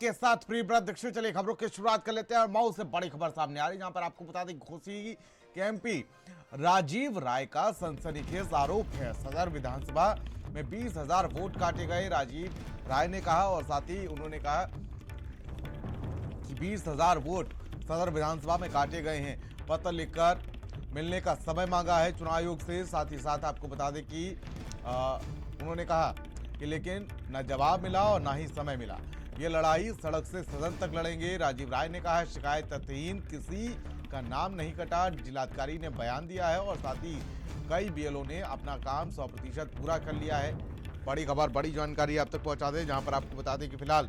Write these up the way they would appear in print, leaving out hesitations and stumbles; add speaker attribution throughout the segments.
Speaker 1: के साथ प्रियव्रत दीक्षित। चलिए खबरों की शुरुआत कर लेते हैं और मऊ से बड़ी खबर सामने आ रही है, जहां पर आपको बता दें घोसी के एमपी राजीव राय का सनसनीखेज आरोप है। सदर विधानसभा में 20,000 वोट काटे गए, राजीव राय ने कहा। और साथ ही उन्होंने कहा कि 20,000 वोट सदर विधानसभा में काटे गए हैं। पत्र लिखकर मिलने का समय मांगा है चुनाव आयोग से। साथ ही साथ आपको बता दें कि उन्होंने कहा कि लेकिन न जवाब मिला और न ही समय मिला। ये लड़ाई सड़क से सदन तक लड़ेंगे। राजीव राय ने कहा शिकायत तथ्यहीन, किसी का नाम नहीं कटा, जिलाधिकारी ने बयान दिया है। और साथ ही कई बीएलओ ने अपना काम 100% पूरा कर लिया है। बड़ी खबर, बड़ी जानकारी आप तक पहुंचा दें, जहां पर आपको बता दें कि फिलहाल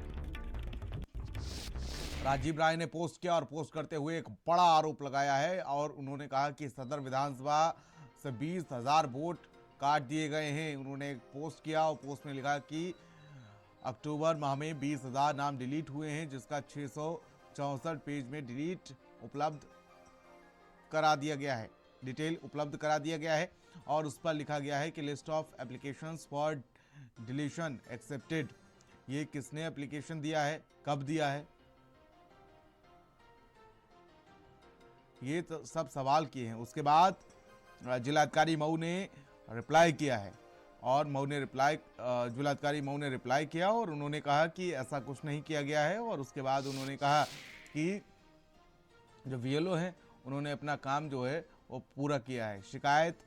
Speaker 1: राजीव राय ने पोस्ट किया और पोस्ट करते हुए एक बड़ा आरोप लगाया है। और उन्होंने कहा कि सदर विधानसभा से 20,000 वोट काट दिए गए हैं। उन्होंने एक पोस्ट किया और पोस्ट में लिखा कि अक्टूबर माह में 20,000 नाम डिलीट हुए हैं, जिसका 664 पेज में डिलीट उपलब्ध करा दिया गया है, डिटेल उपलब्ध करा दिया गया है। और उस पर लिखा गया है कि list of applications for deletion accepted. ये किसने एप्लीकेशन दिया है, कब दिया है, ये तो सब सवाल किए हैं। उसके बाद जिलाधिकारी मऊ ने रिप्लाई किया है और जिलाधिकारी मऊ ने रिप्लाई किया और उन्होंने कहा कि ऐसा कुछ नहीं किया गया है। और उसके बाद उन्होंने कहा कि जो बीएलओ हैं उन्होंने अपना काम जो है वो पूरा किया है। शिकायत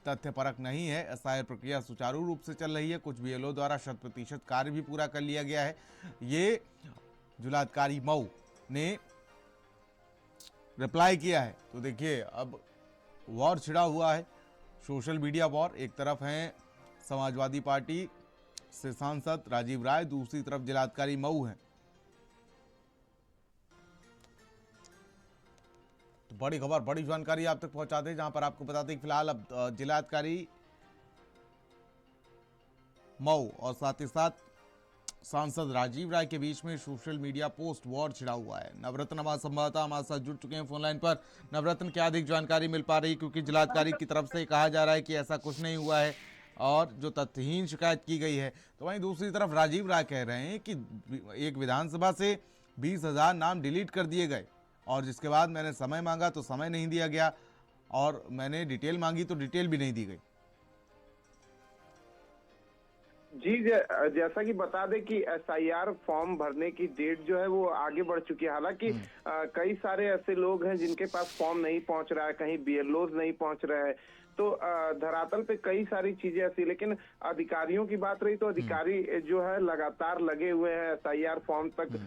Speaker 1: तथ्यपरक नहीं है, एसआईआर प्रक्रिया सुचारू रूप से चल रही है। कुछ बीएलओ द्वारा 100% कार्य भी पूरा कर लिया गया है। ये जिलाधिकारी मऊ ने रिप्लाई किया है। तो देखिए अब वॉर छिड़ा हुआ है, सोशल मीडिया वॉर। एक तरफ हैं समाजवादी पार्टी से सांसद राजीव राय, दूसरी तरफ जिलाधिकारी मऊ हैं। तो बड़ी खबर, बड़ी जानकारी आप तक पहुंचा दें, जहां पर आपको बता दें फिलहाल अब जिलाधिकारी मऊ और साथ ही साथ सांसद राजीव राय के बीच में सोशल मीडिया पोस्ट वॉर छिड़ा हुआ है। नवरत्न हमारे संवाददाता हमारे साथ जुड़ चुके हैं फोन लाइन पर। नवरत्न, क्या अधिक जानकारी मिल पा रही, क्योंकि जिलाधिकारी की तरफ से कहा जा रहा है कि ऐसा कुछ नहीं हुआ है और जो तथ्यहीन शिकायत की गई है, तो वहीं दूसरी तरफ राजीव राय कह रहे हैं कि एक विधानसभा से 20,000 नाम डिलीट कर दिए गए और जिसके बाद मैंने समय मांगा तो समय नहीं दिया गया और मैंने डिटेल मांगी तो डिटेल भी नहीं दी गई।
Speaker 2: जी, जैसा कि बता दें कि एसआईआर फॉर्म भरने की डेट जो है वो आगे बढ़ चुकी है। हालांकि कई सारे ऐसे लोग हैं जिनके पास फॉर्म नहीं पहुंच रहा है, कहीं बीएलओज नहीं पहुंच रहे हैं, तो धरातल पे कई सारी चीजें ऐसी। लेकिन अधिकारियों की बात रही तो अधिकारी जो है लगातार लगे हुए हैं एसआईआर फॉर्म तक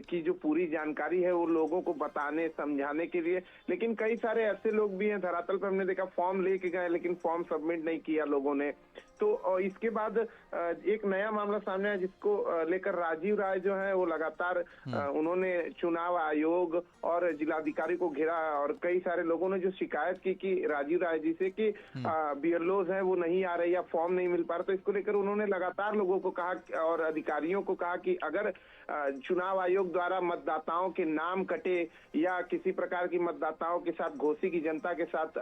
Speaker 2: की जो पूरी जानकारी है वो लोगों को बताने समझाने के लिए। लेकिन कई सारे ऐसे लोग भी हैं धरातल पर, हमने देखा फॉर्म लेके गए लेकिन फॉर्म सबमिट नहीं किया लोगों ने। तो इसके बाद एक नया मामला सामने आया जिसको लेकर राजीव राय जो है वो लगातार उन्होंने चुनाव आयोग और जिलाधिकारी को घेरा और कई सारे लोगों ने जो शिकायत की कि राजीव राय जी से कि बीएलओज हैं वो नहीं आ रहे या फॉर्म नहीं मिल पा रहा। तो इसको लेकर उन्होंने लगातार लोगों को कहा और अधिकारियों को कहा कि अगर चुनाव आयोग द्वारा मतदाताओं के नाम कटे या किसी प्रकार की मतदाताओं के साथ, घोसी की जनता के साथ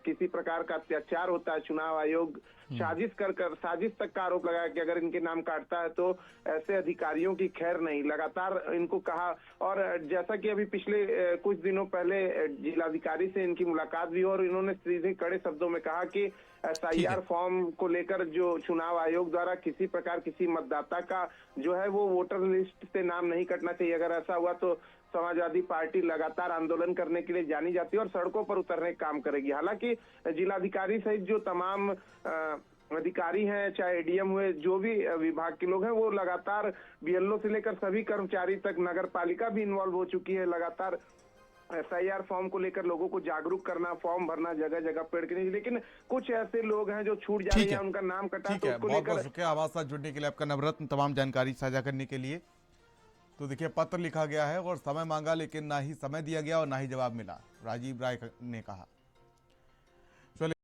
Speaker 2: किसी प्रकार का अत्याचार होता है, चुनाव आयोग साजिश तक का आरोप लगाया कि अगर इनके नाम काटता है तो ऐसे अधिकारियों की खैर नहीं। लगातार इनको कहा और जैसा कि अभी पिछले कुछ दिनों पहले जिलाधिकारी से इनकी मुलाकात भी हो और इन्होंने सीधे कड़े शब्दों में कहा कि एसआईआर फॉर्म को लेकर जो चुनाव आयोग द्वारा किसी प्रकार किसी मतदाता का जो है वो वोटर लिस्ट से नाम नहीं कटना चाहिए। अगर ऐसा हुआ तो समाजवादी पार्टी लगातार आंदोलन करने के लिए जानी जाती है और सड़कों पर उतरने का काम करेगी। हालांकि जिलाधिकारी सहित जो तमाम अधिकारी हैं, चाहे एडीएम हुए, जो भी विभाग के लोग हैं, वो लगातार बीएलओ से लेकर सभी कर्मचारी तक, नगर पालिका भी इन्वॉल्व हो चुकी है। लगातार एसआईआर फॉर्म को लेकर लोगों को जागरूक करना, फॉर्म भरना जगह जगह पेड़ के नीचे। लेकिन कुछ ऐसे लोग हैं जो छूट जा रहे हैं, उनका नाम कटा, तो उसको
Speaker 1: बहुत बहुत शुक्रिया हमारे साथ जुड़ने के लिए आपका नवरत्न, तमाम जानकारी साझा करने के लिए। तो देखिए पत्र लिखा गया है और समय मांगा लेकिन ना ही समय दिया गया और ना ही जवाब मिला, राजीव राय ने कहा।